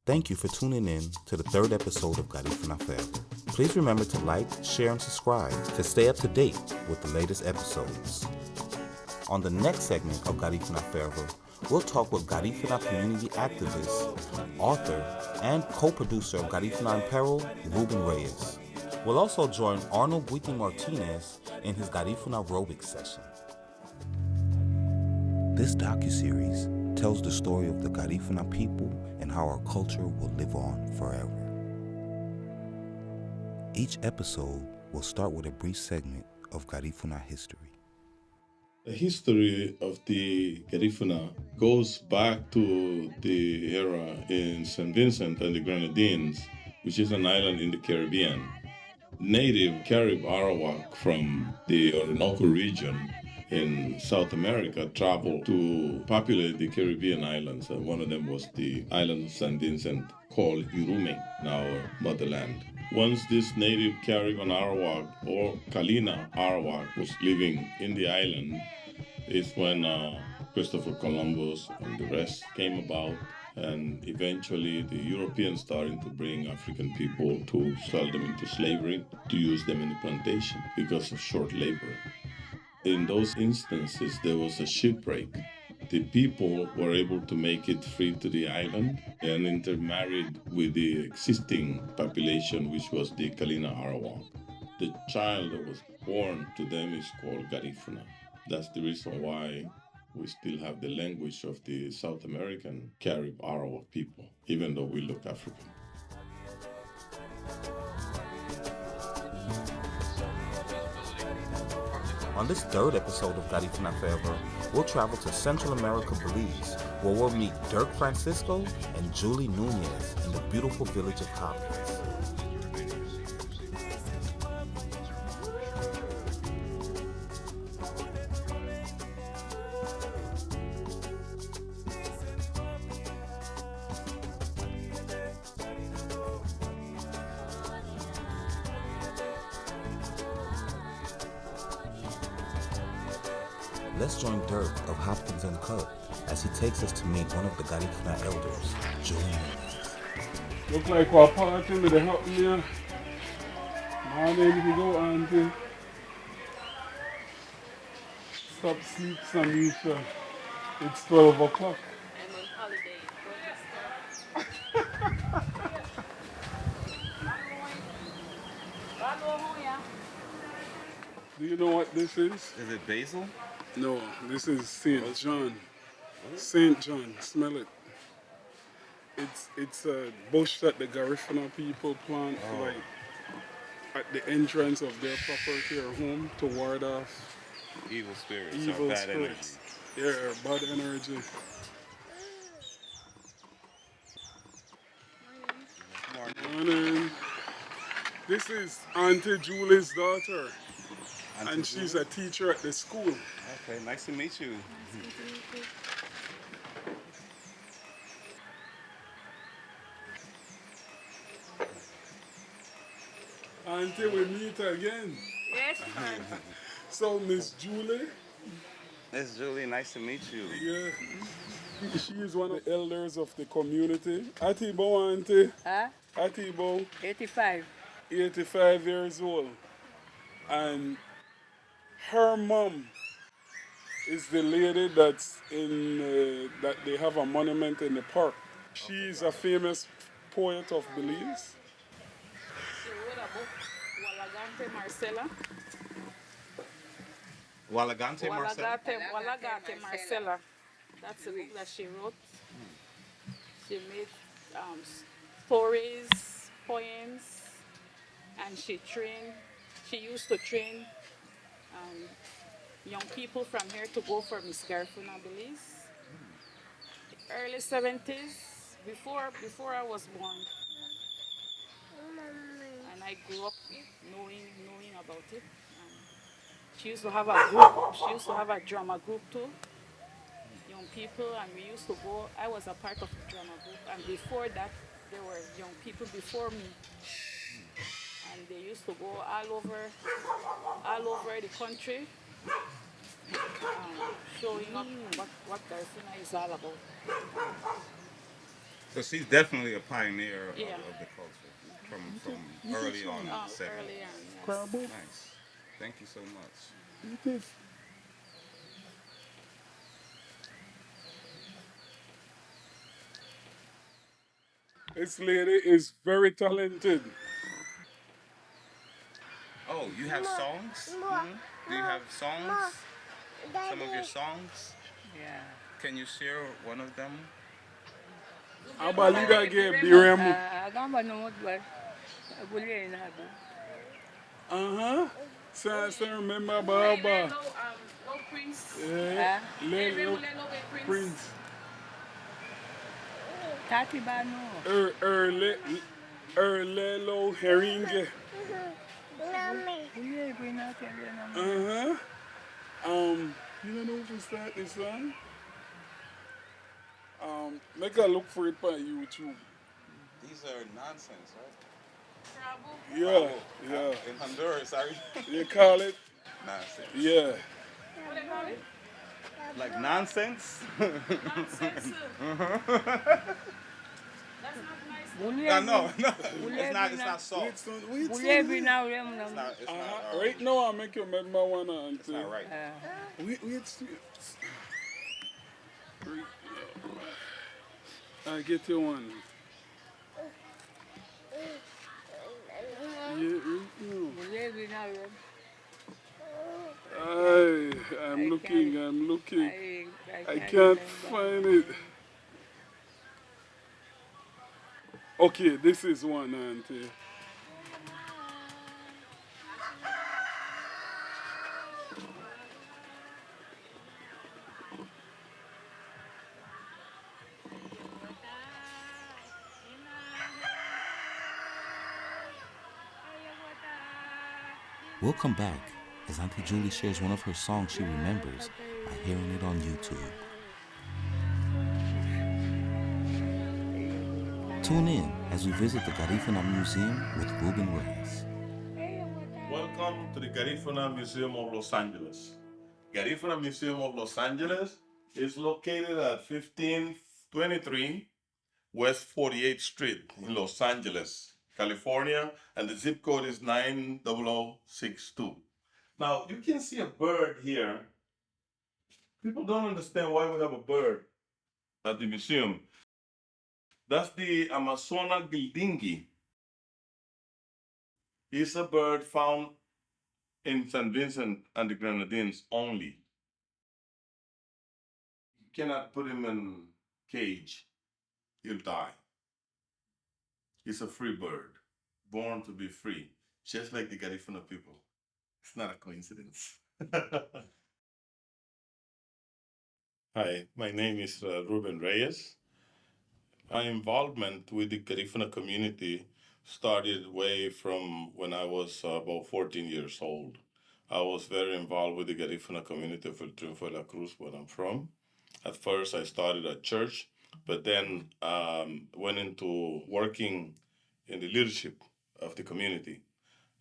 Thank you for tuning in to the third episode of Garifuna Forever. Please remember to like, share, and subscribe to stay up to date with the latest episodes. On the next segment of Garifuna Forever, we'll talk with Garifuna community activist, author, and co-producer of Garifuna In Peril, Ruben Reyes. We'll also join Arnol Guity Martinez in his Garifuna Robics session. This docu-series tells the story of the Garifuna people and how our culture will live on forever. Each episode will start with a brief segment of Garifuna history. The history of the Garifuna goes back to the era in St. Vincent and the Grenadines, which is an island in the Caribbean. Native Carib Arawak from the Orinoco region in South America traveled to populate the Caribbean islands, and one of them was the island of St. Vincent called Urume, now our motherland. Once this native Caribbean Arawak or Kalina Arawak was living in the island, is when Christopher Columbus and the rest came about, and eventually the Europeans started to bring African people to sell them into slavery, to use them in the plantation because of short labor. In those instances, there was a shipwreck. The people were able to make it free to the island and intermarried with the existing population, which was the Kalina Arawak. The child that was born to them is called Garifuna. That's the reason why we still have the language of the South American Carib Arawak people, even though we look African. On this third episode of Garifuna Forever, we'll travel to Central America Belize, where we'll meet Dirk Francisco and Julie Nunez in the beautiful village of Hopkins. Let's join Dirk of Hopkins and Cut as he takes us to meet one of the Garifuna elders, Julie Nunez. Look like our party with the help here. Morning if you go, auntie. Stop sleep, Samisha. It's 12 o'clock. I'm on holiday. Do you know what this is? Is it basil? No, this is St. John. St. John, smell it. It's a bush that the Garifuna people plant like at the entrance of their property or home to ward off Evil spirits or evil bad spirits. energy. Yeah, bad energy. Morning. This is Auntie Julie's daughter, and she's a teacher at the school. Okay, nice to meet you. Auntie, we meet again. Yes, ma'am. So, Miss Julie, Miss Julie, nice to meet you. yeah, she is one of the elders of the community. Atibo, Auntie. Huh? Atibo, 85. 85 years old. And her mom is the lady that's in, that they have a monument in the park. She is a famous poet of Belize. She wrote a book, Walagante Marcella. Walagante Marcel? Walagante Marcella. That's the book that she wrote. She made stories, poems, and she used to train young people from here to go for Miss Garifuna Belize. Early 70s, before I was born. And I grew up knowing about it. She used to have a group. She used to have a drama group too. Young people, and we used to go. I was a part of the drama group, and before that, there were young people before me, and they used to go all over the country, showing up what Garifuna is all about. So she's definitely a pioneer Yeah. of the culture from early on in the 70s. Early on, yes. Crabble. Nice. Thank you so much. It is. This lady is very talented. Oh, you have songs? Do you have songs? Some of your songs? Yeah. Can you share one of them? Abalida ge biremu. Agamba no mo ba agulye na ba. Uh-huh. So remember Hey, Baba. no Prince. Yeah. Hey, Lelo no Prince. Prince. Tati ba no. Lelo Heringe. Ulye bi na tele na mo. Uh-huh. You don't know who start this song? Make a look for it on YouTube. These are nonsense, right? Yeah, yeah. In Honduras, are you? You call it? Nonsense. Yeah. What they call it? Like nonsense? Nonsense. That's not nice. Ulye. No. It's not salt. Wait, son, wait, Ulye son. bi na ule mo It's na. not, it's not, Right now, I make you remember one it's not right. Wait, I get you one. Yeah, right now. Ulye bi na ule. I'm looking. I can't remember. find it. Okay, this is one, Auntie. We'll come back as Auntie Julie shares one of her songs she remembers by hearing it on YouTube. Tune in as we visit the Garifuna Museum with Ruben Reyes. Welcome to the Garifuna Museum of Los Angeles. Garifuna Museum of Los Angeles is located at 1523 West 48th Street in Los Angeles, California, and the zip code is 90062. Now, you can see a bird here. People don't understand why we have a bird at the museum. That's the Amazona gildingi. It's a bird found in St. Vincent and the Grenadines only. You cannot put him in a cage. He'll die. He's a free bird, born to be free, just like the Garifuna people. It's not a coincidence. Hi, my name is Ruben Reyes. My involvement with the Garifuna community started way from when I was about 14 years old. I was very involved with the Garifuna community of El Triunfo de la Cruz, where I'm from. At first, I started at church, but then went into working in the leadership of the community.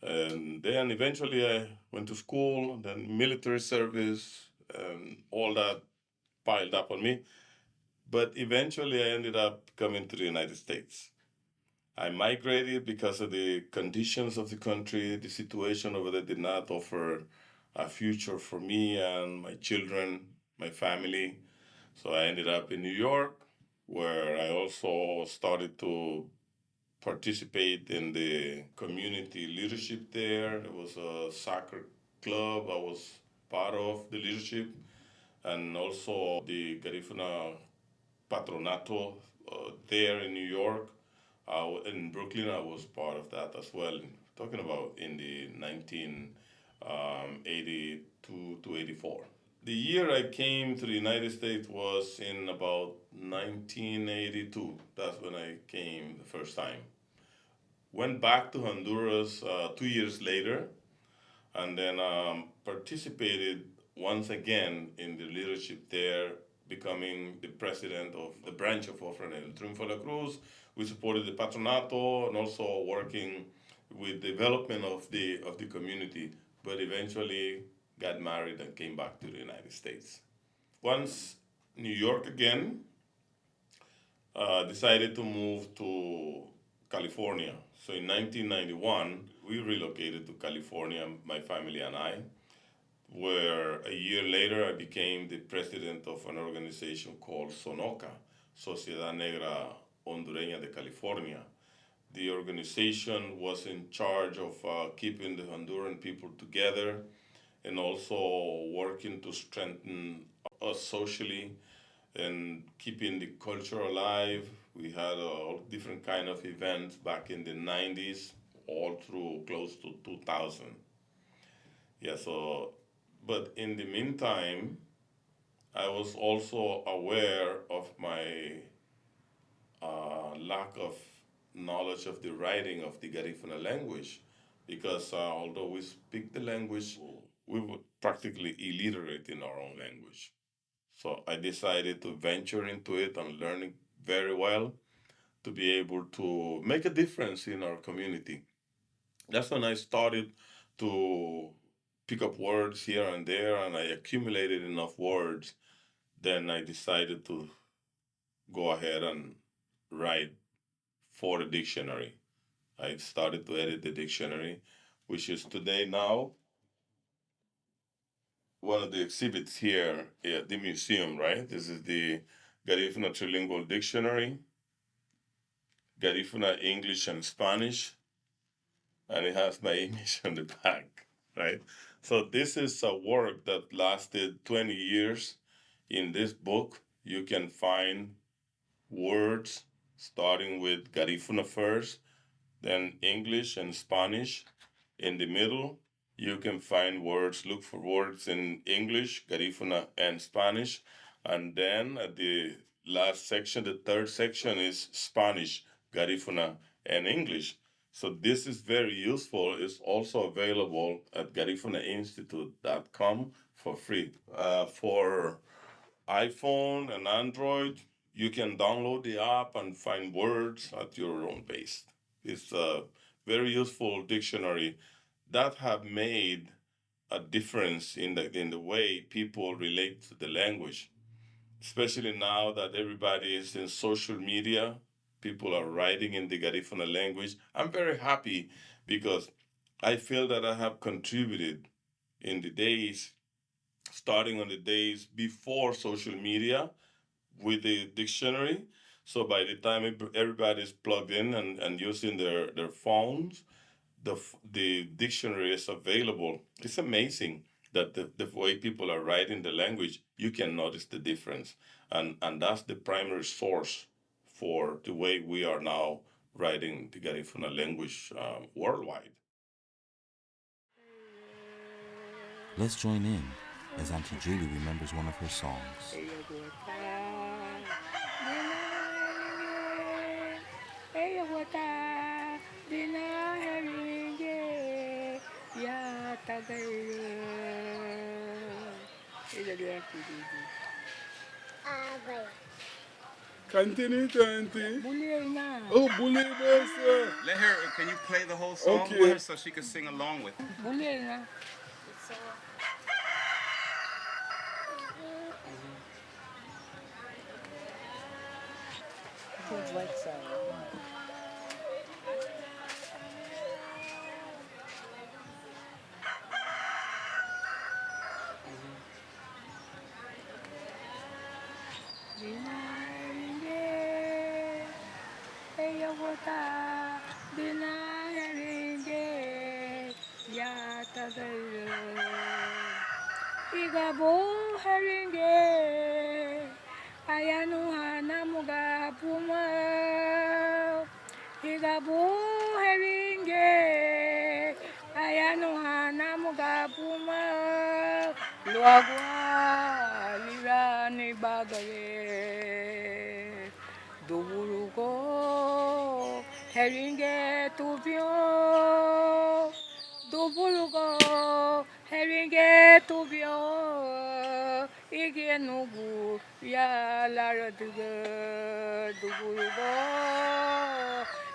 And then eventually I went to school, then military service, and all that piled up on me. But eventually I ended up coming to the United States. I migrated because of the conditions of the country. The situation over there did not offer a future for me and my children, my family. So I ended up in New York, where I also started to participate in the community leadership there. It was a soccer club I was part of the leadership, and also the Garifuna Patronato there in New York. In Brooklyn, I was part of that as well. Talking about in the 1982 to 84. The year I came to the United States was in about 1982. That's when I came the first time. Went back to Honduras 2 years later, and then participated once again in the leadership there, becoming the president of the branch of Ofren El Triunfo de la Cruz. We supported the Patronato and also working with development of the community, but eventually got married and came back to the United States. Once New York again, decided to move to California. So in 1991, we relocated to California, my family and I, where a year later I became the president of an organization called SONOCA, Sociedad Negra Hondureña de California. The organization was in charge of keeping the Honduran people together and also working to strengthen us socially and keeping the culture alive. We had different kind of events back in the 90s, all through close to 2000. Yeah, so, but in the meantime, I was also aware of my lack of knowledge of the writing of the Garifuna language, because although we speak the language, we were practically illiterate in our own language. So I decided to venture into it and learn it very well to be able to make a difference in our community. That's when I started to pick up words here and there, and I accumulated enough words. Then I decided to go ahead and write for the dictionary. I started to edit the dictionary, which is today now one of the exhibits here at the museum, right? This is the Garifuna Trilingual Dictionary, Garifuna English and Spanish, and it has my image on the back, right? So this is a work that lasted 20 years. In this book, you can find words starting with Garifuna first, then English and Spanish. In the middle, you can find words, look for words in English, Garifuna, and Spanish. And then at the last section, the third section is Spanish, Garifuna, and English. So this is very useful. It's also available at garifunainstitute.com for free. For iPhone and Android, you can download the app and find words at your own pace. It's a very useful dictionary that have made a difference in the way people relate to the language, especially now that everybody is in social media. People are writing in the Garifuna language. I'm very happy because I feel that I have contributed in the days, starting on the days before social media, with the dictionary. So by the time everybody's plugged in and using their phones, the dictionary is available. It's amazing that the way people are writing the language, you can notice the difference. And that's the primary source for the way we are now writing the Garifuna language worldwide. Let's join in as Auntie Julie remembers one of her songs. Continue, Auntie. Oh, bully boss. Let her, can you play the whole song Okay. with her so she can sing along with it? Kids like so. Igabo heringe ayanu hanamuga puma Igabo heringe ayanu hanamuga puma Luagwa lirani bagare Duburugo heringe tupio Duburugo heringe tupio Igenugu ya lara duburugo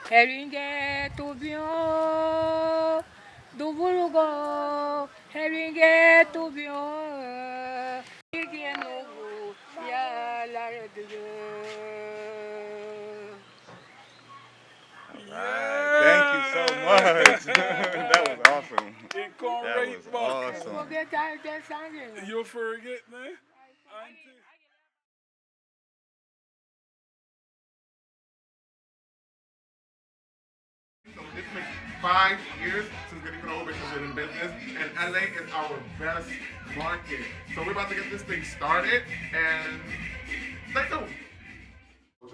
heringe tupio Duburugo heringe tupio Igenugu ya lara forget that song. You forget, man? Auntie. So this makes 5 years since Garifuna Robics has been in business, and LA is our best market. So we're about to get this thing started, and stay tuned.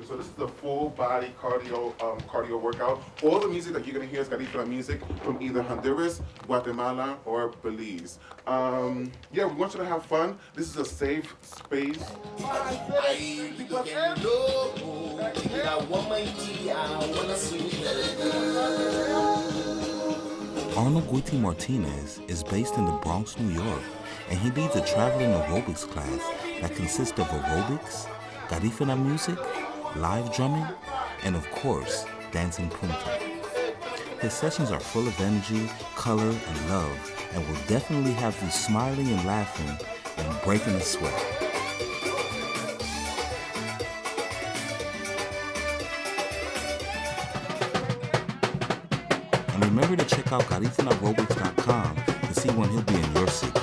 So this is the full body cardio workout. All the music that you're gonna hear is Garifuna music from either Honduras, Guatemala, or Belize. Yeah, we want you to have fun. This is a safe space. Arnol Guity Martinez is based in the Bronx, New York, and he leads a traveling aerobics class that consists of aerobics, Garifuna music, live drumming, and of course, dancing punta. His sessions are full of energy, color, and love, and will definitely have you smiling and laughing and breaking a sweat. And remember to check out GarifunaRobics.com to see when he'll be in your city.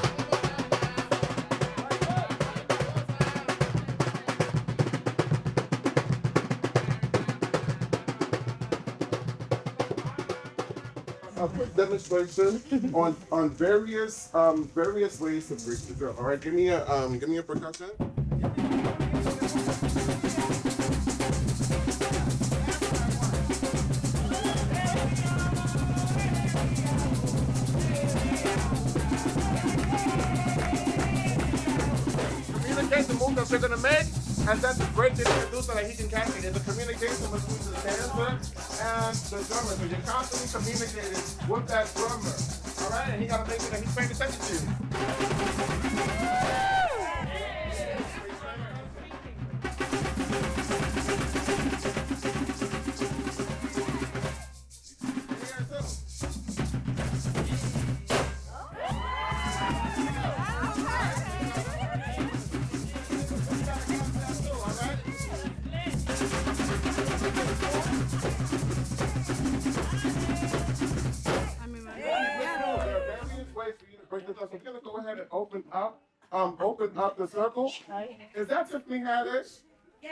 A quick demonstration on various ways to break the drum. All right, give me a percussion. Communicate the move that you're gonna make, and then to break it and do so that he can catch it. There's a communication between the dancer and the drummer. So you're constantly communicating with that drummer. All right, and he gotta make sure that he's paying attention to you. So we're gonna go ahead and open up the circle. Is that Tiffany Haddish? Yeah.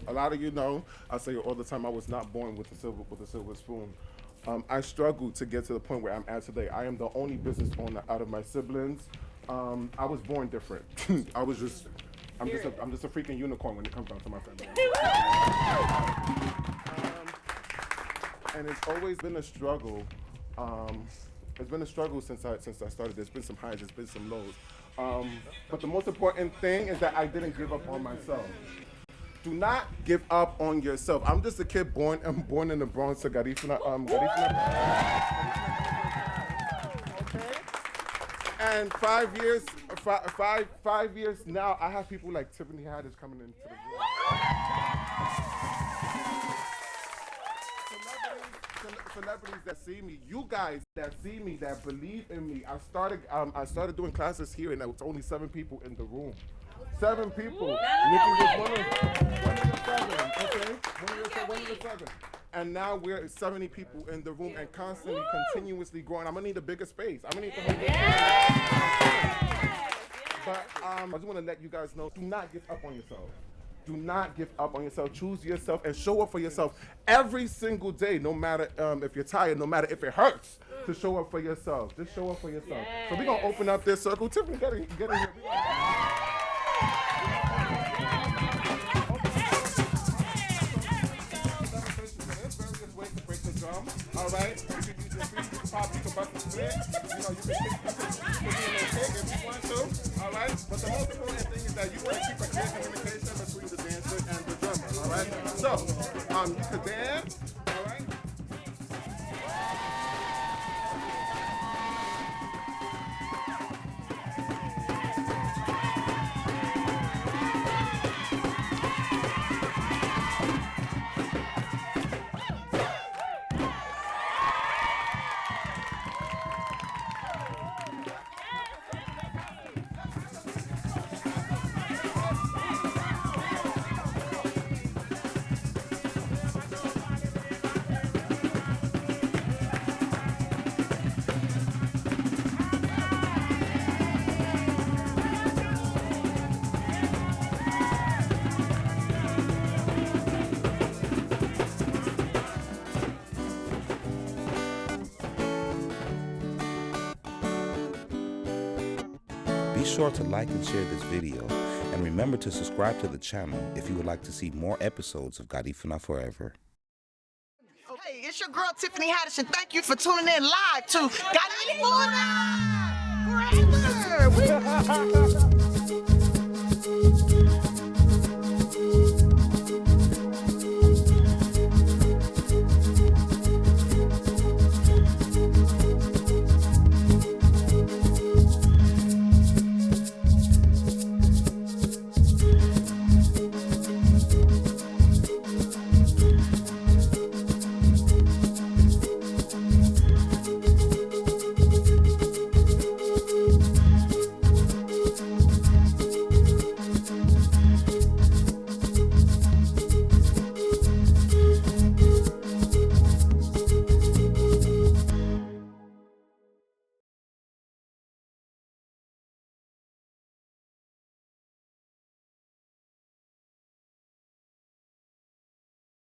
A lot of you know, I say it all the time, I was not born with a silver spoon. I struggled to get to the point where I'm at today. I am the only business owner out of my siblings. I was born different. I'm just a freaking unicorn when it comes down to my family. And it's always been a struggle. It's been a struggle since I started. There's been some highs, there's been some lows. But the most important thing is that I didn't give up on myself. Do not give up on yourself. I'm just a kid born in the Bronx to Garifuna. Okay. And 5 years, 5 years now, I have people like Tiffany Haddish coming into the room. Celebrities that see me, you guys that see me, that believe in me. I started doing classes here, and there was only 7 people in the room. 7 people. Nikki was one of the 7, okay? One of the 7. And now we're 70 people in the room and constantly, continuously growing. I'm gonna need a bigger space. I'm gonna need to hold this. But I just wanna let you guys know, do not give up on yourself. Do not give up on yourself. Choose yourself and show up for yourself every single day, no matter if you're tired, no matter if it hurts, to show up for yourself. Just show up for yourself. So we're gonna open up this circle. Tiffany, get in here. There's various ways to all right? You can use your feet, you can pop, you can bust a split, you know, you can be a little kick if you want to, all right? But the most important thing is that you want to keep a clear communication between the dancer and the drummer, all right? So, you could dance, all right? Be sure to like and share this video, and remember to subscribe to the channel if you would like to see more episodes of Garifuna Forever. Hey, it's your girl Tiffany Haddish, and thank you for tuning in live to Garifuna Forever.